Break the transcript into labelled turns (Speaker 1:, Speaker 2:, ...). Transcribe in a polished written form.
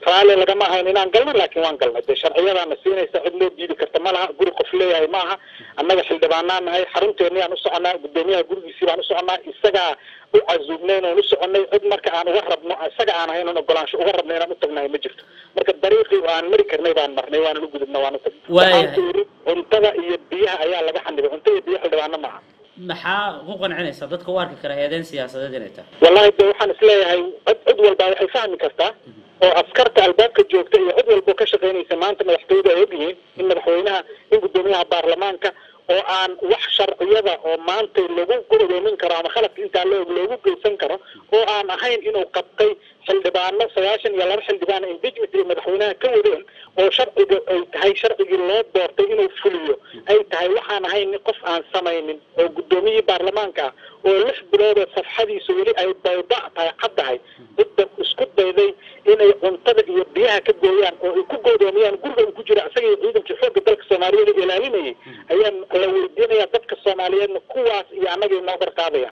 Speaker 1: رالي لقى ما هين إن قلنا لكن وان قلنا ده شرعية أنا سيني سعدنا جديد كرتمالها قول قفلية هاي معها أما حل دبعنا هاي حرمتي إني أنا صعنا قداميها قول يصير أنا صعنا السجع وعزوبنا ونصعنا قد مركا أنا وهرب السجع أنا هنا نقولان شو وهرب لنا متقنا مجرد مركا الطريقي وأنا مريكا نيبان مرني وأنا نقول إنه وأنا تبي وانتبه يبيها أيها لقى حني وانتبه يبيها حل دبعنا معها
Speaker 2: maxaa ku qancinaysa dadka waarka kara heedeen siyaasadeed inay tahay
Speaker 1: wallahi de waxaan isleeyahay cid walba ay fahmi kartaa oo askarta albaabka joogta iyo cid walba ka shaqeynaysa maanta madaxtooyada ay ogyihiin in madaxweynaha in gudoomiyaha baarlamaanka oo aan wax sharciyada oo maanta lagu gudoomin karo ama khalad inta loogu geysan karo oo aan ahayn inuu qabtay xildhibaano 92 xildhibaan impeachment madaxweynaha ka wadeen oo sharciga ay tahay sharcigii loo doortay inuu fuliyo ay tahay waxaan ahayn qof aan samaynin oo gudoomiyaha baarlamaanka oo 6 bilood safxadiisa wali ay baydaatay qadahay dad isku dayday inay cuntada iyo biyaha ka gooyaan oo ku go'doomiyaan guriga ku jira asaga ciidanka xoogga dalka Soomaaliyeed ilaalinayay ayaan la weydiinayaa dadka Soomaaliyeed kuwaas iyo anaga inoo barqaadaya